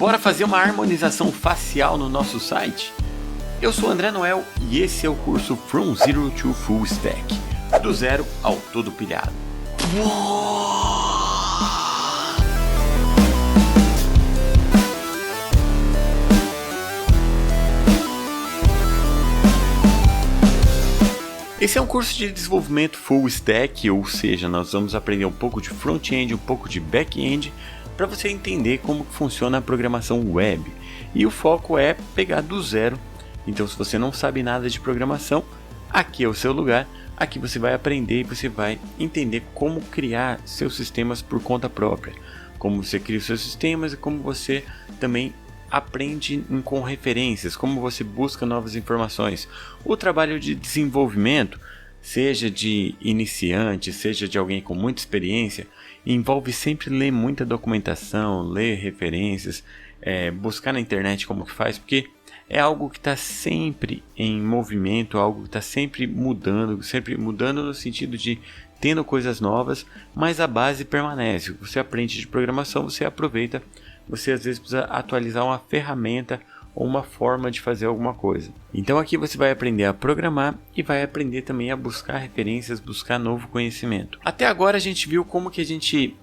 Bora fazer uma harmonização facial no nosso site? Eu sou André Noel e esse é o curso From Zero to Full Stack, do zero ao todo pilhado. Esse é um curso de desenvolvimento full stack, ou seja, nós vamos aprender um pouco de front-end, um pouco de back-end, para você entender como funciona a programação web. E o foco é pegar do zero. Então, se você não sabe nada de programação, aqui é o seu lugar. Aqui você vai aprender e você vai entender como criar seus sistemas por conta própria. Como você cria os seus sistemas e como você também aprende com referências, como você busca novas informações. O trabalho de desenvolvimento, seja de iniciante, seja de alguém com muita experiência, envolve sempre ler muita documentação, ler referências, buscar na internet como que faz, porque é algo que está sempre em movimento, algo que está sempre mudando no sentido de tendo coisas novas, mas a base permanece. Você aprende de programação, você aproveita, você às vezes precisa atualizar uma ferramenta ou uma forma de fazer alguma coisa. Então aqui você vai aprender a programar e vai aprender também a buscar referências, buscar novo conhecimento. Até agora a gente viu como que a gente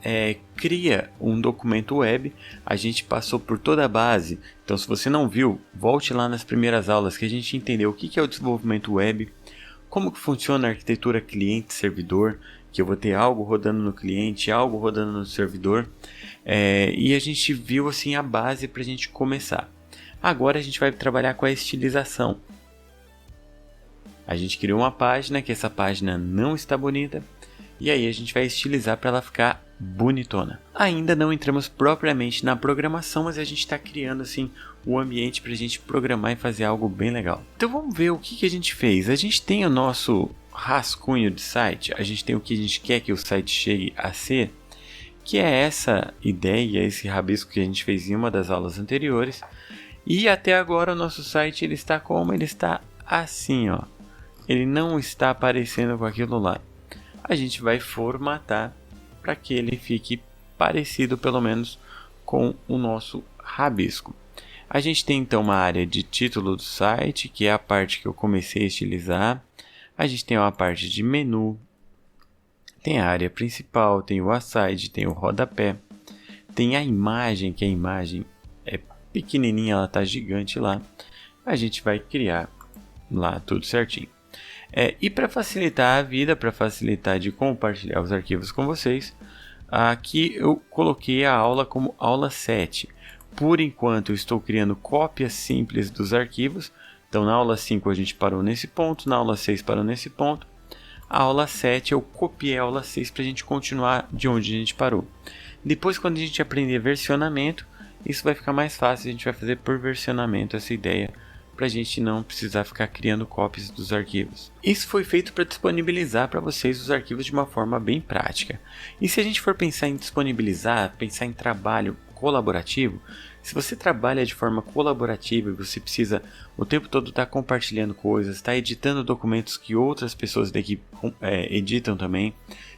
cria um documento web, a gente passou por toda a base. Então se você não viu, volte lá nas primeiras aulas que a gente entendeu o que é o desenvolvimento web, como que funciona a arquitetura cliente-servidor, que eu vou ter algo rodando no cliente, algo rodando no servidor, e a gente viu assim a base para a gente começar. Agora a gente vai trabalhar com a estilização. A gente criou uma página, que essa página não está bonita, e aí a gente vai estilizar para ela ficar bonitona. Ainda não entramos propriamente na programação, mas a gente está criando assim o ambiente para a gente programar e fazer algo bem legal. Então vamos ver o que a gente fez. A gente tem o nosso rascunho de site, a gente tem o que a gente quer que o site chegue a ser, que é essa ideia, esse rabisco que a gente fez em uma das aulas anteriores. E até agora o nosso site ele está como? Ele está assim, ó. Ele não está aparecendo com aquilo lá. A gente vai formatar para que ele fique parecido pelo menos com o nosso rabisco. A gente tem então uma área de título do site, que é a parte que eu comecei a estilizar. A gente tem uma parte de menu, tem a área principal, tem o aside, tem o rodapé, tem a imagem, que a imagem é pequenininha, ela tá gigante lá. A gente vai criar lá tudo certinho. E para facilitar a vida, para facilitar de compartilhar os arquivos com vocês, aqui eu coloquei a aula como aula 7. Por enquanto eu estou criando cópias simples dos arquivos. Então na aula 5 a gente parou nesse ponto, na aula 6 parou nesse ponto. A aula 7 eu copiei a aula 6 para a gente continuar de onde a gente parou. Depois, quando a gente aprender versionamento, isso vai ficar mais fácil, a gente vai fazer por versionamento essa ideia, para a gente não precisar ficar criando cópias dos arquivos. Isso foi feito para disponibilizar para vocês os arquivos de uma forma bem prática. E se a gente for pensar em disponibilizar, pensar em trabalho colaborativo, se você trabalha de forma colaborativa e você precisa o tempo todo estar compartilhando coisas, estar editando documentos que outras pessoas daqui editam também,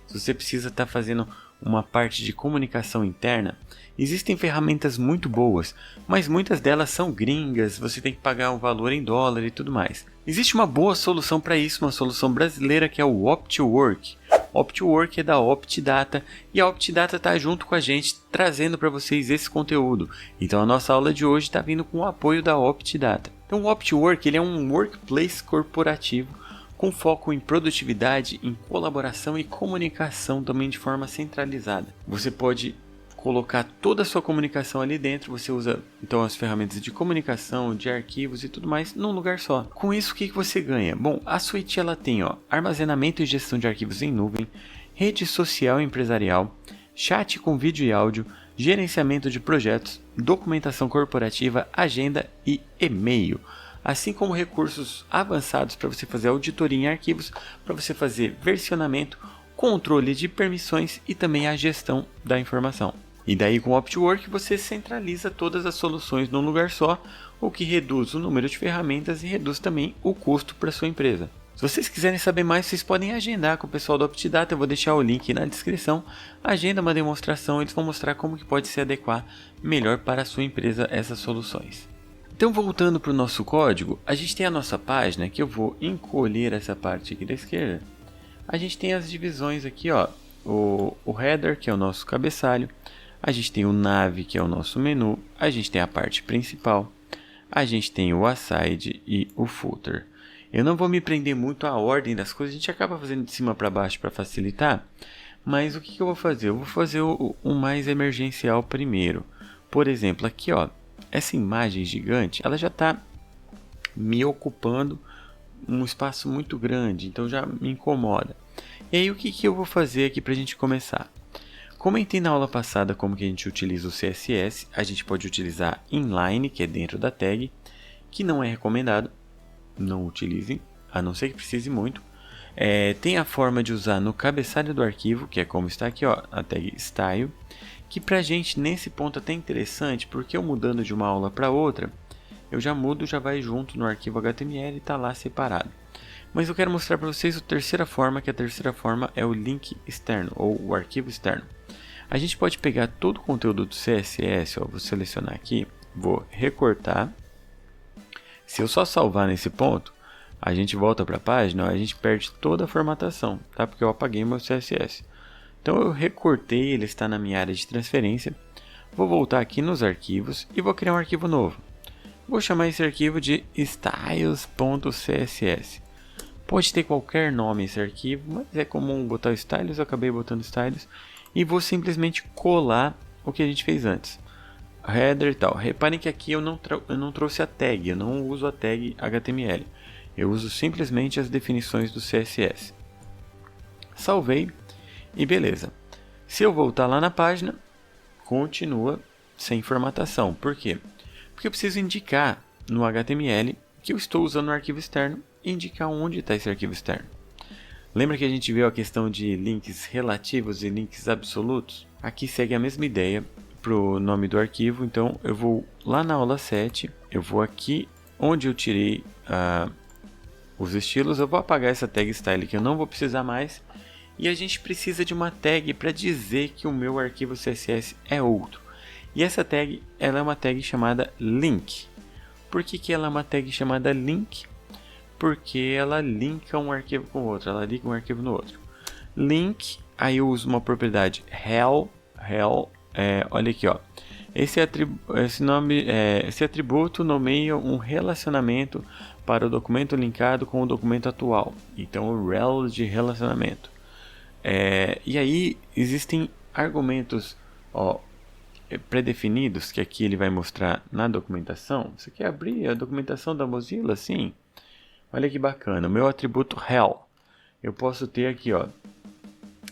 se você precisa estar fazendo uma parte de comunicação interna, existem ferramentas muito boas, mas muitas delas são gringas, você tem que pagar um valor em dólar e tudo mais. Existe uma boa solução para isso, uma solução brasileira, que é o Optwork. Optwork é da Optidata e a Optidata está junto com a gente trazendo para vocês esse conteúdo. Então a nossa aula de hoje está vindo com o apoio da Optidata. Então o Optwork ele é um workplace corporativo com foco em produtividade, em colaboração e comunicação também de forma centralizada. Você pode colocar toda a sua comunicação ali dentro, você usa então as ferramentas de comunicação, de arquivos e tudo mais num lugar só. Com isso, o que você ganha? Bom, a suíte ela tem armazenamento e gestão de arquivos em nuvem, rede social e empresarial, chat com vídeo e áudio, gerenciamento de projetos, documentação corporativa, agenda e e-mail. Assim como recursos avançados para você fazer auditoria em arquivos, para você fazer versionamento, controle de permissões e também a gestão da informação. E daí com o Optwork você centraliza todas as soluções num lugar só, o que reduz o número de ferramentas e reduz também o custo para sua empresa. Se vocês quiserem saber mais, vocês podem agendar com o pessoal do UpToData. Eu vou deixar o link na descrição. Agenda uma demonstração, eles vão mostrar como que pode se adequar melhor para a sua empresa essas soluções. Então, voltando para o nosso código, a gente tem a nossa página, que eu vou encolher essa parte aqui da esquerda. A gente tem as divisões aqui, ó, o header, que é o nosso cabeçalho. A gente tem o nav, que é o nosso menu. A gente tem a parte principal. A gente tem o aside e o footer. Eu não vou me prender muito à ordem das coisas, a gente acaba fazendo de cima para baixo para facilitar. Mas o que eu vou fazer? Eu vou fazer o mais emergencial primeiro. Por exemplo, aqui, ó, essa imagem gigante, ela já está me ocupando um espaço muito grande, então já me incomoda. E aí o que eu vou fazer aqui para a gente começar? Comentei na aula passada como que a gente utiliza o CSS. A gente pode utilizar inline, que é dentro da tag, que não é recomendado. Não utilizem, a não ser que precise muito. Tem a forma de usar no cabeçalho do arquivo, que é como está aqui, ó, a tag style, que pra gente nesse ponto é até interessante, porque eu mudando de uma aula para outra, eu já mudo, já vai junto no arquivo HTML e está lá separado. Mas eu quero mostrar para vocês a terceira forma, que a terceira forma é o link externo, ou o arquivo externo. A gente pode pegar todo o conteúdo do CSS, ó, vou selecionar aqui, vou recortar. Se eu só salvar nesse ponto, a gente volta para a página, ó, a gente perde toda a formatação, tá? Porque eu apaguei meu CSS. Então eu recortei, ele está na minha área de transferência. Vou voltar aqui nos arquivos e vou criar um arquivo novo. Vou chamar esse arquivo de styles.css. Pode ter qualquer nome esse arquivo, mas é comum botar o styles, eu acabei botando styles. E vou simplesmente colar o que a gente fez antes. Header e tal. Reparem que aqui eu não trouxe a tag, eu não uso a tag HTML. Eu uso simplesmente as definições do CSS. Salvei e beleza. Se eu voltar lá na página, continua sem formatação. Por quê? Porque eu preciso indicar no HTML que eu estou usando o arquivo externo e indicar onde está esse arquivo externo. Lembra que a gente viu a questão de links relativos e links absolutos? Aqui segue a mesma ideia para o nome do arquivo. Então eu vou lá na aula 7, eu vou aqui onde eu tirei os estilos, eu vou apagar essa tag style que eu não vou precisar mais, e a gente precisa de uma tag para dizer que o meu arquivo CSS é outro. E essa tag, ela é uma tag chamada link. Por que ela é uma tag chamada link? Porque ela linka um arquivo com o outro, ela liga um arquivo no outro. Link, aí eu uso uma propriedade rel, olha aqui, ó. Esse atributo nomeia um relacionamento para o documento linkado com o documento atual. Então, o rel de relacionamento. E aí, existem argumentos pré-definidos, que aqui ele vai mostrar na documentação. Você quer abrir a documentação da Mozilla? Sim. Olha que bacana. O meu atributo rel. Eu posso ter aqui, ó,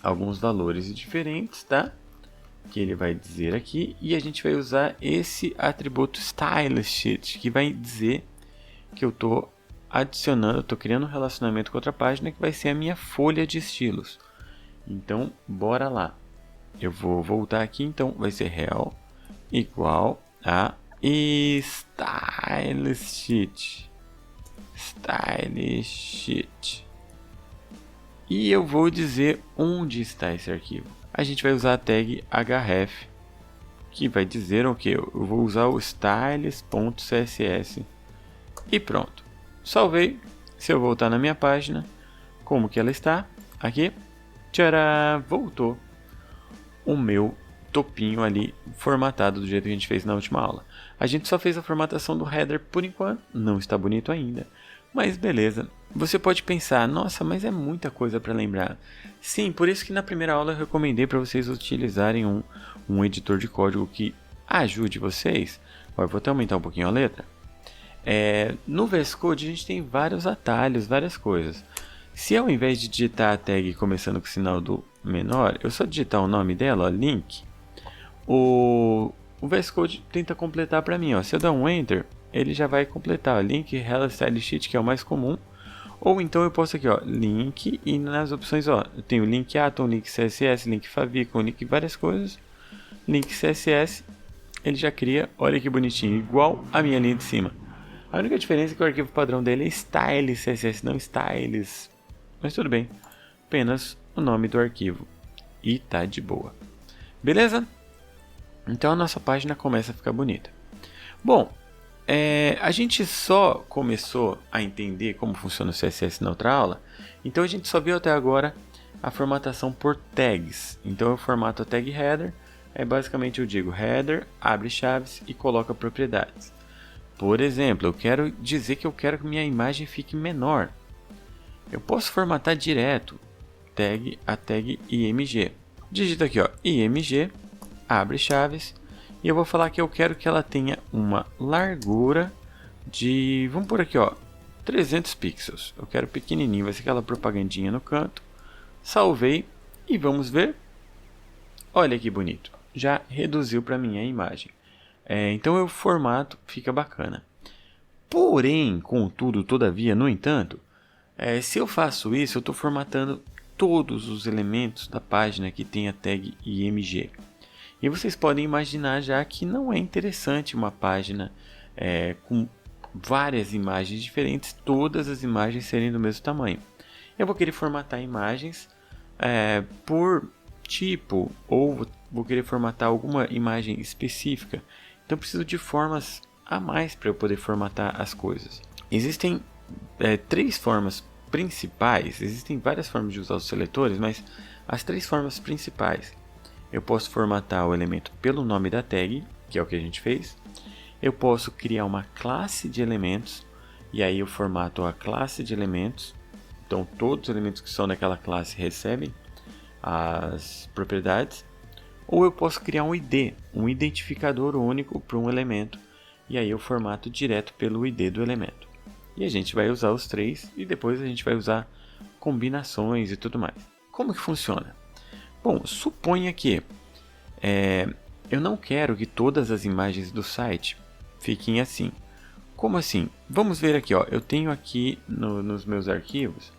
alguns valores diferentes, tá? Que ele vai dizer aqui, e a gente vai usar esse atributo stylesheet, que vai dizer que eu estou adicionando, estou criando um relacionamento com outra página, que vai ser a minha folha de estilos. Então, bora lá. Eu vou voltar aqui, então vai ser rel igual a stylesheet. E eu vou dizer onde está esse arquivo. A gente vai usar a tag href, que vai dizer o que? Eu vou usar o styles.css e pronto. Salvei. Se eu voltar na minha página, como que ela está? Aqui, tcharam, voltou o meu topinho ali formatado do jeito que a gente fez na última aula. A gente só fez a formatação do header por enquanto, não está bonito ainda, mas beleza. Você pode pensar, nossa, mas é muita coisa para lembrar. Sim, por isso que na primeira aula eu recomendei para vocês utilizarem um editor de código que ajude vocês. Eu vou até aumentar um pouquinho a letra. No VS Code a gente tem vários atalhos, várias coisas. Se ao invés de digitar a tag começando com o sinal do menor, eu só digitar o nome dela, ó, link, o VS Code tenta completar para mim. Ó. Se eu der um Enter, ele já vai completar. Ó, link, rel, style sheet, que é o mais comum. Ou então eu posso aqui, ó, link, e nas opções, ó, eu tenho link atom, link CSS, link favicon, link várias coisas. Link CSS, ele já cria, olha que bonitinho, igual a minha linha de cima. A única diferença é que o arquivo padrão dele é styles CSS, não styles mas tudo bem. Apenas o nome do arquivo e tá de boa. Beleza? Então a nossa página começa a ficar bonita. Bom, a gente só começou a entender como funciona o CSS na outra aula, então a gente só viu até agora a formatação por tags. Então eu formato a tag header, basicamente eu digo header, abre chaves e coloca propriedades. Por exemplo, eu quero dizer que eu quero que minha imagem fique menor. Eu posso formatar direto a tag img. Digita aqui, ó, img, abre chaves, e eu vou falar que eu quero que ela tenha uma largura de, vamos por aqui, ó, 300 pixels. Eu quero pequenininho, vai ser aquela propagandinha no canto. Salvei e vamos ver. Olha que bonito, já reduziu para mim a imagem. Então eu formato, fica bacana. Porém, contudo, todavia, no entanto, se eu faço isso, eu estou formatando todos os elementos da página que tem a tag img. E vocês podem imaginar já que não é interessante uma página com várias imagens diferentes, todas as imagens serem do mesmo tamanho. Eu vou querer formatar imagens por tipo, ou vou querer formatar alguma imagem específica. Então eu preciso de formas a mais para eu poder formatar as coisas. Existem 3 formas principais, existem várias formas de usar os seletores, mas as 3 formas principais. Eu posso formatar o elemento pelo nome da tag, que é o que a gente fez. Eu posso criar uma classe de elementos, e aí eu formato a classe de elementos. Então todos os elementos que são daquela classe recebem as propriedades. Ou eu posso criar um ID, um identificador único para um elemento, e aí eu formato direto pelo ID do elemento. E a gente vai usar os 3 e depois a gente vai usar combinações e tudo mais. Como que funciona? Bom, suponha que eu não quero que todas as imagens do site fiquem assim. Como assim? Vamos ver aqui, ó. Eu tenho aqui nos meus arquivos,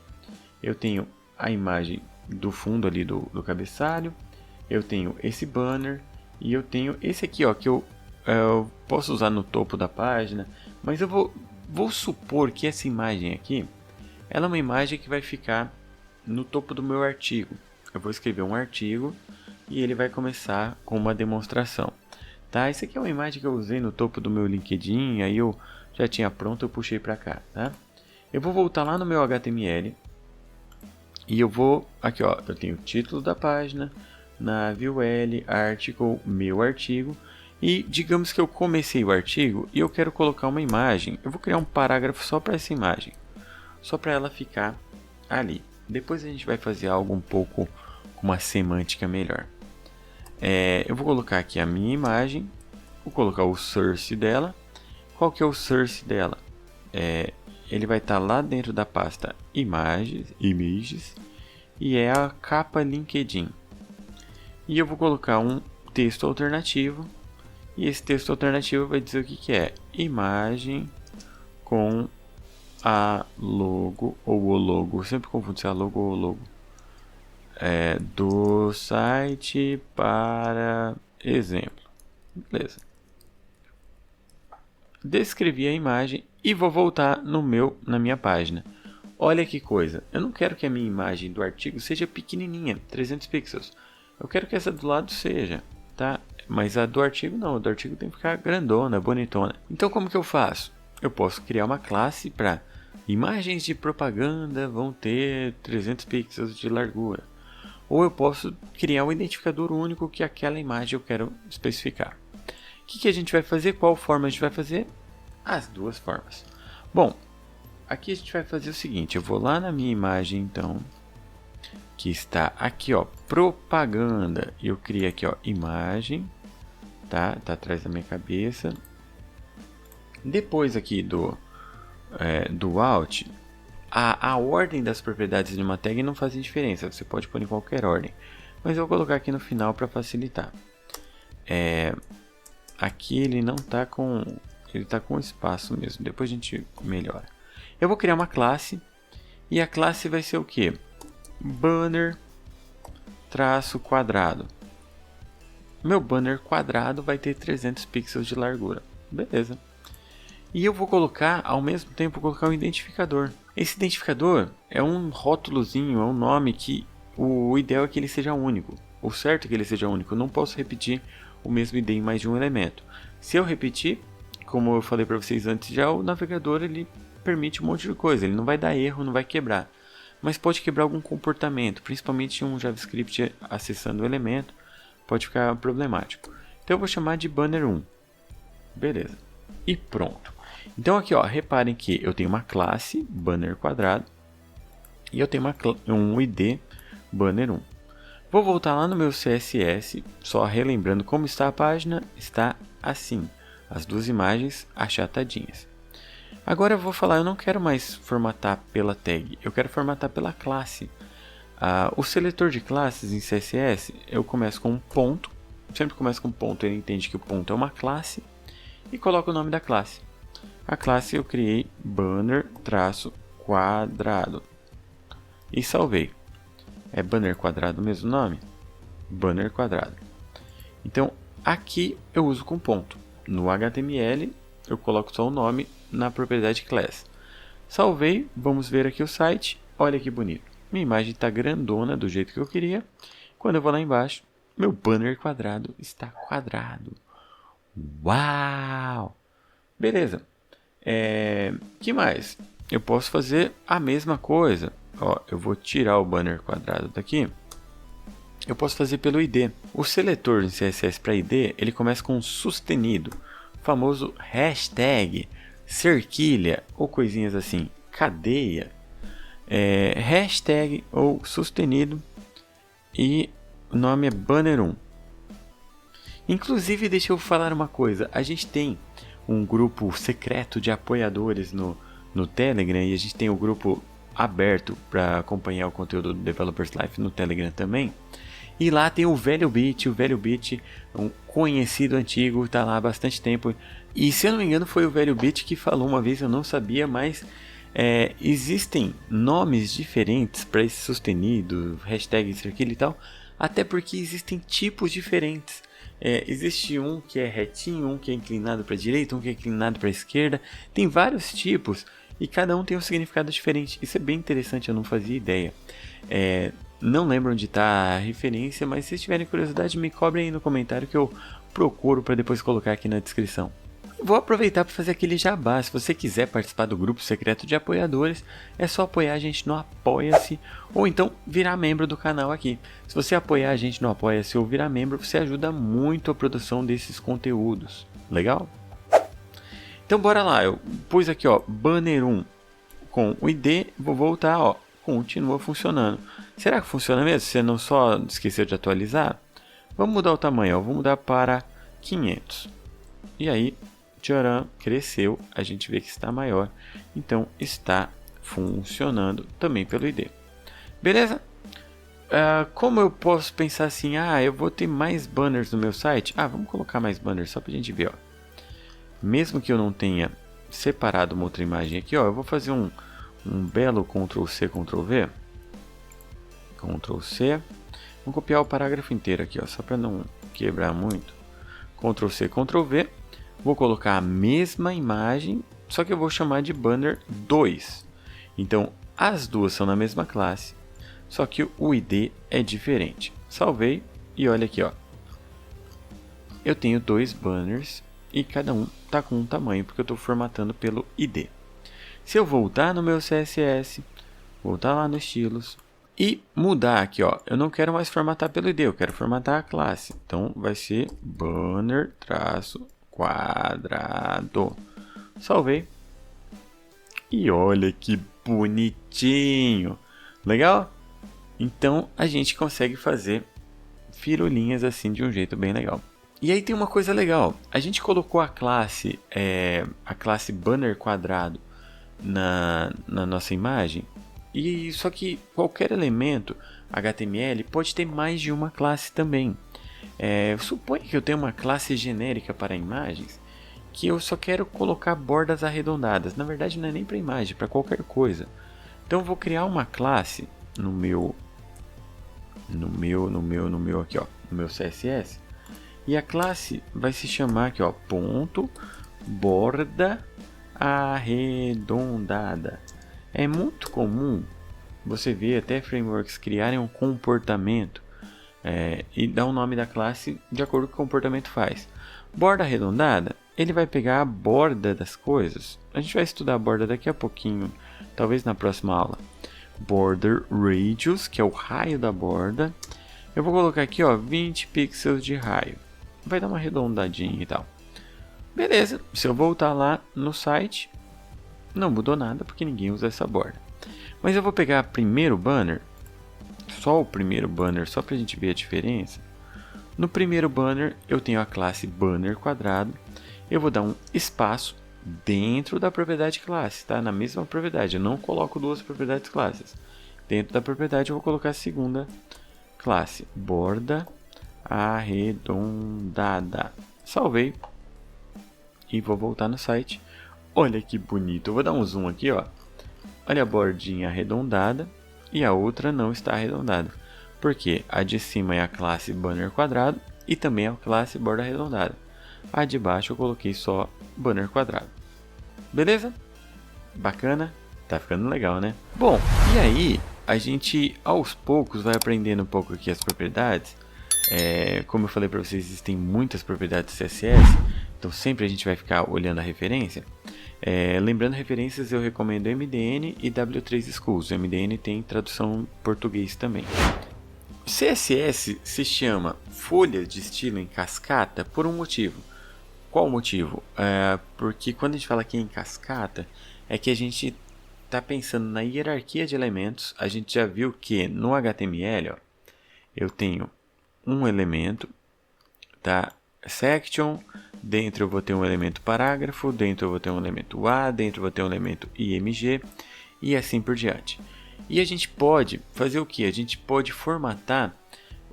eu tenho a imagem do fundo ali do cabeçalho, eu tenho esse banner e eu tenho esse aqui, ó, que eu posso usar no topo da página, mas eu vou supor que essa imagem aqui, ela é uma imagem que vai ficar no topo do meu artigo. Eu vou escrever um artigo e ele vai começar com uma demonstração. Tá? Essa aqui é uma imagem que eu usei no topo do meu LinkedIn, aí eu já tinha pronto, eu puxei para cá. Tá? Eu vou voltar lá no meu HTML e eu vou, aqui ó, eu tenho o título da página, nav UL, article, meu artigo. E digamos que eu comecei o artigo e eu quero colocar uma imagem. Eu vou criar um parágrafo só para essa imagem, só para ela ficar ali. Depois a gente vai fazer algo um pouco com uma semântica melhor. Eu vou colocar aqui a minha imagem, vou colocar o source dela. Qual que é o source dela? Ele vai estar lá dentro da pasta images e é a capa LinkedIn. E eu vou colocar um texto alternativo. E esse texto alternativo vai dizer o que é: imagem com a logo ou o logo, eu sempre confundo se é a logo ou o logo, do site para exemplo. Beleza. Descrevi a imagem e vou voltar na minha página. Olha que coisa, eu não quero que a minha imagem do artigo seja pequenininha, 300 pixels. Eu quero que essa do lado seja, tá? Mas a do artigo não, a do artigo tem que ficar grandona, bonitona. Então como que eu faço? Eu posso criar uma classe para imagens de propaganda vão ter 300 pixels de largura. Ou eu posso criar um identificador único que aquela imagem eu quero especificar. O que a gente vai fazer? Qual forma a gente vai fazer? As 2 formas. Bom, aqui a gente vai fazer o seguinte, eu vou lá na minha imagem então, que está aqui ó, propaganda, eu criei aqui ó, imagem, tá atrás da minha cabeça. Depois aqui do alt, a ordem das propriedades de uma tag não faz diferença, você pode pôr em qualquer ordem, mas eu vou colocar aqui no final para facilitar. Aqui ele não está com, ele está com espaço mesmo, depois a gente melhora. Eu vou criar uma classe e a classe vai ser o que? Banner traço quadrado. Meu banner quadrado vai ter 300 pixels de largura, beleza. E eu vou colocar, ao mesmo tempo, colocar um identificador. Esse identificador é um rótulozinho, é um nome que o ideal é que ele seja único. O certo é que ele seja único. Eu não posso repetir o mesmo ID em mais de um elemento. Se eu repetir, como eu falei para vocês antes, já o navegador ele permite um monte de coisa. Ele não vai dar erro, não vai quebrar. Mas pode quebrar algum comportamento, principalmente um JavaScript acessando o elemento. Pode ficar problemático. Então eu vou chamar de banner1. Beleza. E pronto. Então aqui, ó, reparem que eu tenho uma classe banner quadrado e eu tenho um ID banner1. Vou voltar lá no meu CSS, só relembrando como está a página, está assim, as duas imagens achatadinhas. Agora eu vou falar, eu não quero mais formatar pela tag, eu quero formatar pela classe. O seletor de classes em CSS, eu começo com um ponto, sempre começo com um ponto, ele entende que o ponto é uma classe, e coloco o nome da classe. A classe eu criei banner-quadrado e salvei. É banner quadrado o mesmo nome? Banner quadrado. Então aqui eu uso com ponto. No HTML eu coloco só o nome na propriedade class. Salvei, vamos ver aqui o site. Olha que bonito. Minha imagem está grandona do jeito que eu queria. Quando eu vou lá embaixo, meu banner quadrado está quadrado. Uau! Beleza. Que mais? Eu posso fazer a mesma coisa. Ó, eu vou tirar o banner quadrado daqui. Eu posso fazer pelo ID. O seletor em CSS para ID, ele começa com sustenido, famoso hashtag, cerquilha ou coisinhas assim, cadeia, hashtag ou sustenido e o nome é banner1. Inclusive, deixa eu falar uma coisa, a gente tem um grupo secreto de apoiadores no Telegram e a gente tem o grupo aberto para acompanhar o conteúdo do Developers Life no Telegram também. E lá tem o Velho Beat, um conhecido antigo, está lá há bastante tempo. E se eu não me engano foi o Velho Beat que falou uma vez, eu não sabia, mas existem nomes diferentes para esse sustenido, hashtag isso aquilo e tal, até porque existem tipos diferentes. Existe um que é retinho, um que é inclinado para a direita, um que é inclinado para a esquerda. Tem vários tipos e cada um tem um significado diferente. Isso é bem interessante, eu não fazia ideia. Não lembro onde está a referência, mas se tiverem curiosidade me cobrem aí no comentário que eu procuro para depois colocar aqui na descrição. Vou aproveitar para fazer aquele jabá. Se você quiser participar do grupo secreto de apoiadores, é só apoiar a gente no Apoia-se ou então virar membro do canal aqui. Se você apoiar a gente no Apoia-se ou virar membro, você ajuda muito a produção desses conteúdos. Legal? Então bora lá, eu pus aqui ó, banner1 com o ID, vou voltar, ó, continua funcionando. Será que funciona mesmo? Você não só esqueceu de atualizar? Vamos mudar o tamanho, ó, vou mudar para 500. E aí, tcharam, cresceu, a gente vê que está maior, então está funcionando também pelo ID. Beleza? Como eu posso pensar assim, eu vou ter mais banners no meu site? Vamos colocar mais banners só para a gente ver, ó. Mesmo que eu não tenha separado uma outra imagem aqui, ó, eu vou fazer um belo Ctrl+C, Ctrl+V. Ctrl+C. Vou copiar o parágrafo inteiro aqui, ó, só para não quebrar muito. Ctrl+C, Ctrl+V. Vou colocar a mesma imagem, só que eu vou chamar de banner 2. Então, as duas são na mesma classe, só que o ID é diferente. Salvei e olha aqui, ó. Eu tenho dois banners e cada um está com um tamanho, porque eu estou formatando pelo ID. Se eu voltar no meu CSS, voltar lá no estilos e mudar aqui, ó, eu não quero mais formatar pelo ID, eu quero formatar a classe. Então, vai ser banner-quadrado. Salvei. E olha que bonitinho. Legal? Então, a gente consegue fazer firulinhas assim de um jeito bem legal. E aí tem uma coisa legal. A gente colocou a classe banner quadrado na nossa imagem. E só que qualquer elemento HTML pode ter mais de uma classe também. Suponha que eu tenho uma classe genérica para imagens que eu só quero colocar bordas arredondadas. Na verdade não é nem para imagem, para qualquer coisa. Então eu vou criar uma classe no meu aqui, ó, no meu CSS. E a classe vai se chamar aqui, ó, ponto borda arredondada. É muito comum você ver até frameworks criarem um comportamento e dar o nome da classe de acordo com o que o comportamento faz. Borda arredondada, ele vai pegar a borda das coisas. A gente vai estudar a borda daqui a pouquinho, talvez na próxima aula. Border radius, que é o raio da borda. Eu vou colocar aqui 20 pixels de raio. Vai dar uma arredondadinha e tal. Beleza, se eu voltar lá no site, não mudou nada porque ninguém usa essa borda. Mas eu vou pegar primeiro banner, só o primeiro banner, só para a gente ver a diferença. No primeiro banner eu tenho a classe banner quadrado. Eu vou dar um espaço dentro da propriedade classe, tá? Na mesma propriedade, eu não coloco duas propriedades classes. Dentro da propriedade eu vou colocar a segunda classe, borda arredondada. Salvei e vou voltar no site. Olha que bonito, eu vou dar um zoom aqui, ó. Olha a bordinha arredondada e a outra não está arredondada. Porque a de cima é a classe banner quadrado e também a classe borda arredondada. A de baixo eu coloquei só banner quadrado. Beleza? Bacana? Tá ficando legal, né? Bom, e aí a gente aos poucos vai aprendendo um pouco aqui as propriedades. Como eu falei para vocês, existem muitas propriedades CSS. Então sempre a gente vai ficar olhando a referência. Lembrando referências, eu recomendo MDN e W3 Schools. O MDN tem tradução em português também. CSS se chama folha de estilo em cascata por um motivo. Qual o motivo? Porque quando a gente fala aqui em cascata, é que a gente está pensando na hierarquia de elementos. A gente já viu que no HTML, ó, eu tenho um elemento, tá? Section, dentro eu vou ter um elemento parágrafo, dentro eu vou ter um elemento A, dentro eu vou ter um elemento IMG e assim por diante. E a gente pode fazer o que? A gente pode formatar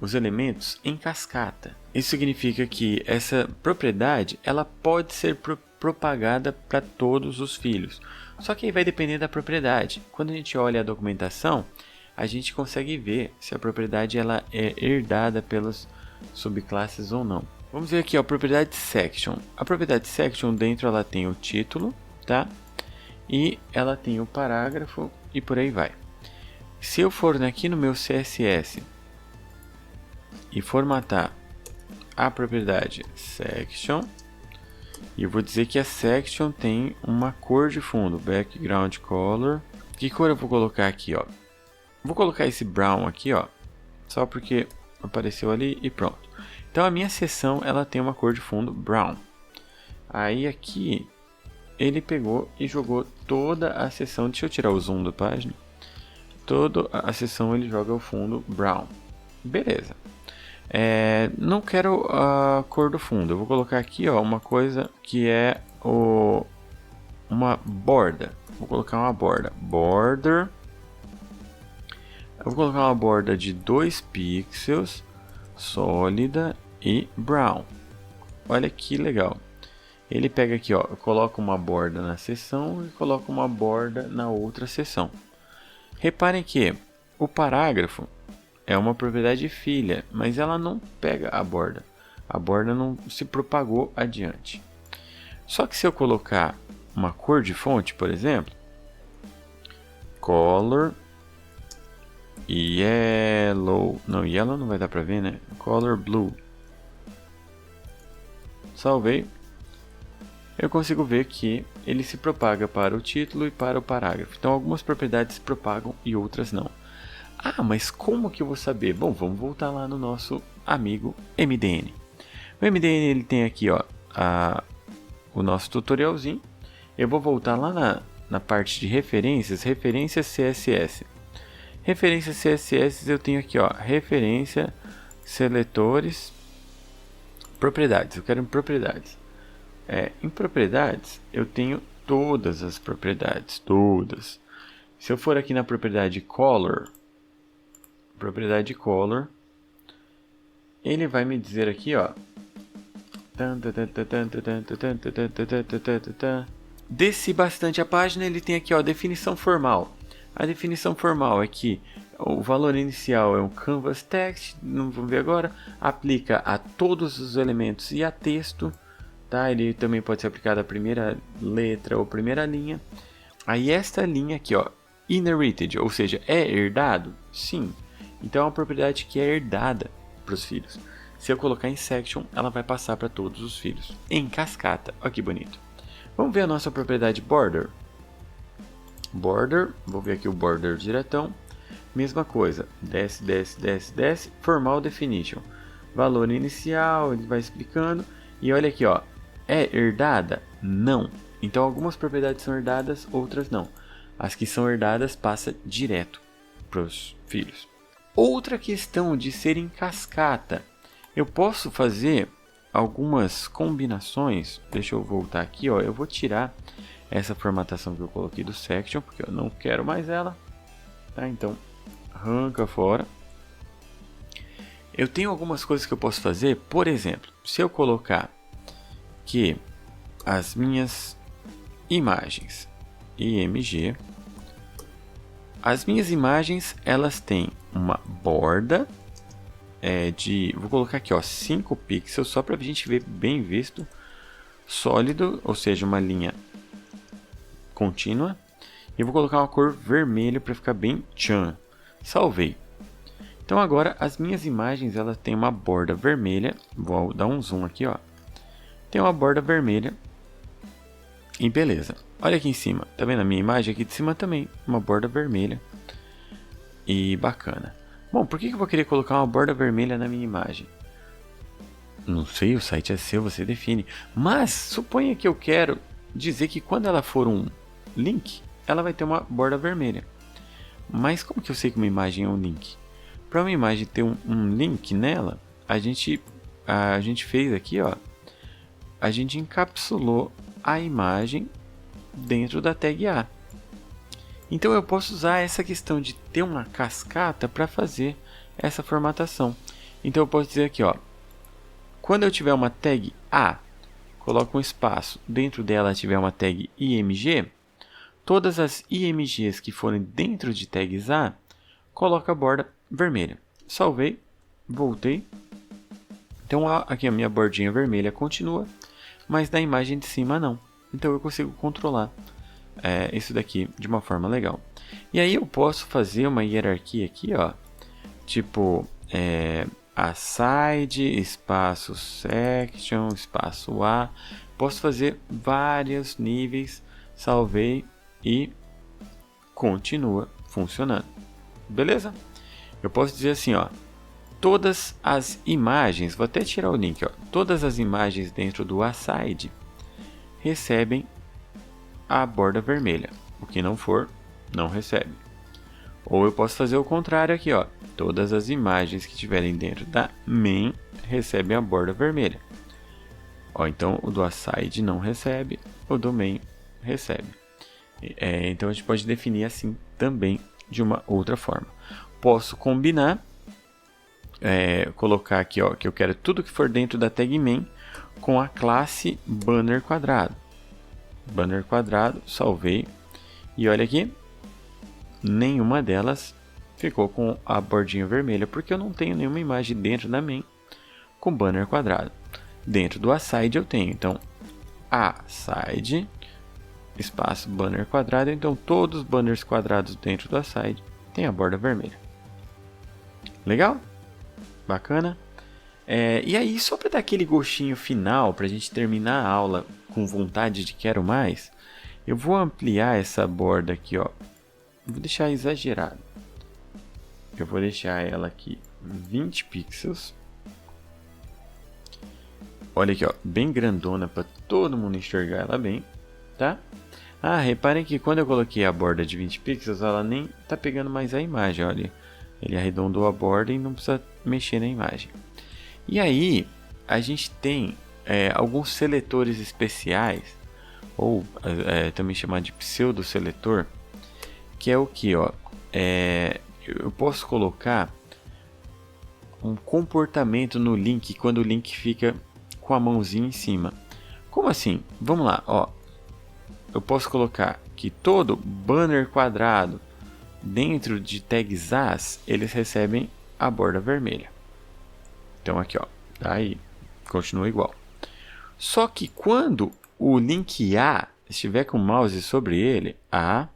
os elementos em cascata. Isso significa que essa propriedade ela pode ser propagada para todos os filhos. Só que aí vai depender da propriedade. Quando a gente olha a documentação, a gente consegue ver se a propriedade ela é herdada pelas subclasses ou não. Vamos ver aqui a propriedade section. A propriedade section dentro ela tem o título, tá? E ela tem o parágrafo e por aí vai. Se eu for aqui no meu CSS e formatar a propriedade section, e eu vou dizer que a section tem uma cor de fundo, background color. Que cor eu vou colocar aqui, ó? Vou colocar esse brown aqui, ó, só porque apareceu ali e pronto. Então a minha seção ela tem uma cor de fundo brown. Aí aqui ele pegou e jogou toda a seção. Deixa eu tirar o zoom da página. Toda a seção ele joga o fundo brown. Beleza. Não quero a cor do fundo. Eu vou colocar aqui, ó, uma coisa que é uma borda. Vou colocar uma borda. Border. Eu vou colocar uma borda de 2 pixels, sólida e brown. Olha que legal. Ele pega aqui, ó, coloca uma borda na seção e coloca uma borda na outra seção. Reparem que o parágrafo é uma propriedade filha, mas ela não pega a borda. A borda não se propagou adiante. Só que se eu colocar uma cor de fonte, por exemplo, color yellow, não, yellow não vai dar para ver, né? Color blue. Salvei. Eu consigo ver que ele se propaga para o título e para o parágrafo. Então algumas propriedades se propagam e outras não. Ah, mas como que eu vou saber? Bom, vamos voltar lá no nosso amigo MDN. O MDN ele tem aqui, ó, o nosso tutorialzinho. Eu vou voltar lá na parte de referências, referências CSS. Referências CSS eu tenho aqui, ó, referência, seletores, propriedades. Eu quero em propriedades. Em propriedades eu tenho todas as propriedades, todas. Se eu for aqui na propriedade color, ele vai me dizer aqui, ó, desci bastante a página, ele tem aqui, ó, definição formal. A definição formal é que o valor inicial é um canvas text, não vamos ver agora, aplica a todos os elementos e a texto, tá? Ele também pode ser aplicado à primeira letra ou primeira linha. Aí esta linha aqui, ó, inherited, ou seja, é herdado? Sim. Então é uma propriedade que é herdada para os filhos. Se eu colocar em section, ela vai passar para todos os filhos. Em cascata, olha que bonito. Vamos ver a nossa propriedade border. Border, vou ver aqui o border diretão. Mesma coisa, desce, desce, desce, desce, formal definition. Valor inicial, ele vai explicando. E olha aqui, ó, é herdada? Não. Então algumas propriedades são herdadas, outras não. As que são herdadas passa direto para os filhos. Outra questão de ser em cascata. Eu posso fazer algumas combinações. Deixa eu voltar aqui, ó. Eu vou tirar essa formatação que eu coloquei do section, porque eu não quero mais ela. Tá? Então, arranca fora. Eu tenho algumas coisas que eu posso fazer. Por exemplo, se eu colocar que as minhas imagens img, as minhas imagens elas têm uma borda vou colocar aqui, ó, 5 pixels, só para a gente ver bem visto, sólido, ou seja, uma linha contínua. E vou colocar uma cor vermelha para ficar bem tchan. Salvei. Então agora as minhas imagens elas têm uma borda vermelha. Vou dar um zoom aqui, ó. Tem uma borda vermelha. E beleza. Olha aqui em cima. Tá vendo a minha imagem aqui de cima também? Uma borda vermelha. E bacana. Bom, por que eu vou querer colocar uma borda vermelha na minha imagem? Não sei, o site é seu, você define. Mas suponha que eu quero dizer que quando ela for um link, ela vai ter uma borda vermelha. Mas como que eu sei que uma imagem é um link? Para uma imagem ter um link nela, a gente fez aqui, ó, a gente encapsulou a imagem dentro da tag A. Então eu posso usar essa questão de ter uma cascata para fazer essa formatação. Então eu posso dizer aqui, ó, quando eu tiver uma tag A, coloco um espaço, dentro dela tiver uma tag img, todas as imgs que forem dentro de tags A, coloco a borda vermelha. Salvei, voltei. Então aqui a minha bordinha vermelha continua, mas na imagem de cima não. Então eu consigo controlar isso daqui de uma forma legal. E aí eu posso fazer uma hierarquia aqui, ó, tipo aside, espaço section, espaço A. Posso fazer vários níveis. Salvei e continua funcionando. Beleza? Eu posso dizer assim, ó, todas as imagens, vou até tirar o link, ó, todas as imagens dentro do aside recebem a borda vermelha. O que não for, não recebe. Ou eu posso fazer o contrário aqui, ó, todas as imagens que estiverem dentro da main recebem a borda vermelha. Ó, então o do aside não recebe, o do main recebe. Então a gente pode definir assim também de uma outra forma. Posso combinar, colocar aqui, ó, que eu quero tudo que for dentro da tag main com a classe banner quadrado. Banner quadrado, salvei. E olha aqui, nenhuma delas ficou com a bordinha vermelha, porque eu não tenho nenhuma imagem dentro da main com banner quadrado. Dentro do aside eu tenho, então aside espaço banner quadrado, então todos os banners quadrados dentro do aside tem a borda vermelha. Legal? Bacana? E aí, só para dar aquele gostinho final, para a gente terminar a aula com vontade de quero mais, eu vou ampliar essa borda aqui, ó. Vou deixar exagerado. Eu vou deixar ela aqui 20 pixels. Olha aqui, ó, bem grandona para todo mundo enxergar ela bem, tá? Reparem que quando eu coloquei a borda de 20 pixels, ela nem tá pegando mais a imagem, olha. Ele arredondou a borda e não precisa mexer na imagem. E aí, a gente tem alguns seletores especiais, ou também chamado de pseudo-seletor, que é o que, ó, eu posso colocar um comportamento no link quando o link fica com a mãozinha em cima. Como assim? Vamos lá, ó. Eu posso colocar que todo banner quadrado dentro de tags as, eles recebem a borda vermelha. Então aqui, ó, tá aí, continua igual. Só que quando o link A estiver com o mouse sobre ele, a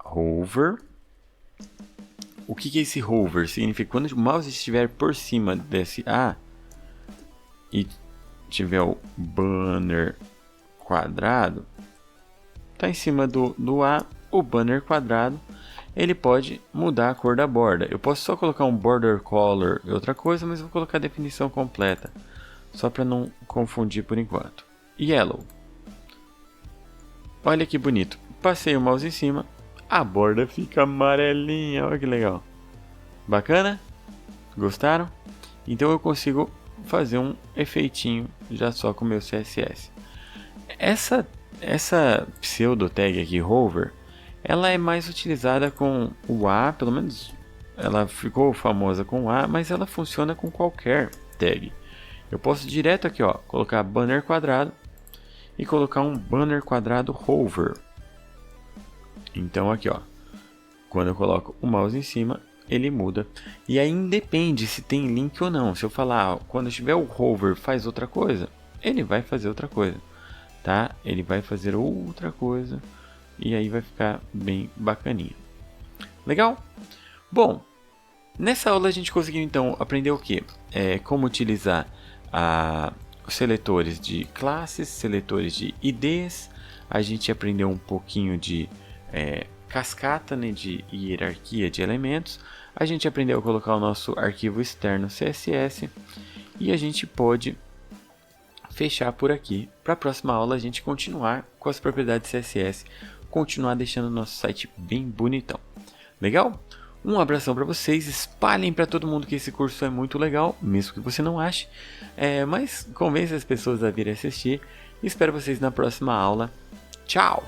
hover. O que é esse hover? Significa que quando o mouse estiver por cima desse A e tiver o banner quadrado, tá em cima do A, o banner quadrado, ele pode mudar a cor da borda. Eu posso só colocar um border color e outra coisa, mas vou colocar a definição completa, só para não confundir por enquanto. Yellow. Olha que bonito. Passei o mouse em cima, a borda fica amarelinha. Olha que legal. Bacana? Gostaram? Então eu consigo fazer um efeitinho já só com o meu CSS. Essa pseudo tag aqui, hover, ela é mais utilizada com o A, pelo menos ela ficou famosa com o A, mas ela funciona com qualquer tag. Eu posso direto aqui, ó, colocar banner quadrado e colocar um banner quadrado hover. Então aqui, ó, quando eu coloco o mouse em cima, ele muda. E aí independe se tem link ou não. Se eu falar, ó, quando tiver o hover faz outra coisa, ele vai fazer outra coisa, tá? Ele vai fazer outra coisa e aí vai ficar bem bacaninha. Legal? Bom, nessa aula a gente conseguiu então aprender o que? Como utilizar os seletores de classes, seletores de IDs. A gente aprendeu um pouquinho de cascata, né, de hierarquia de elementos. A gente aprendeu a colocar o nosso arquivo externo CSS e a gente pode fechar por aqui. Para a próxima aula a gente continuar com as propriedades CSS, continuar deixando o nosso site bem bonitão. Legal? Um abração para vocês, espalhem para todo mundo que esse curso é muito legal, mesmo que você não ache, mas convença as pessoas a virem assistir. Espero vocês na próxima aula. Tchau!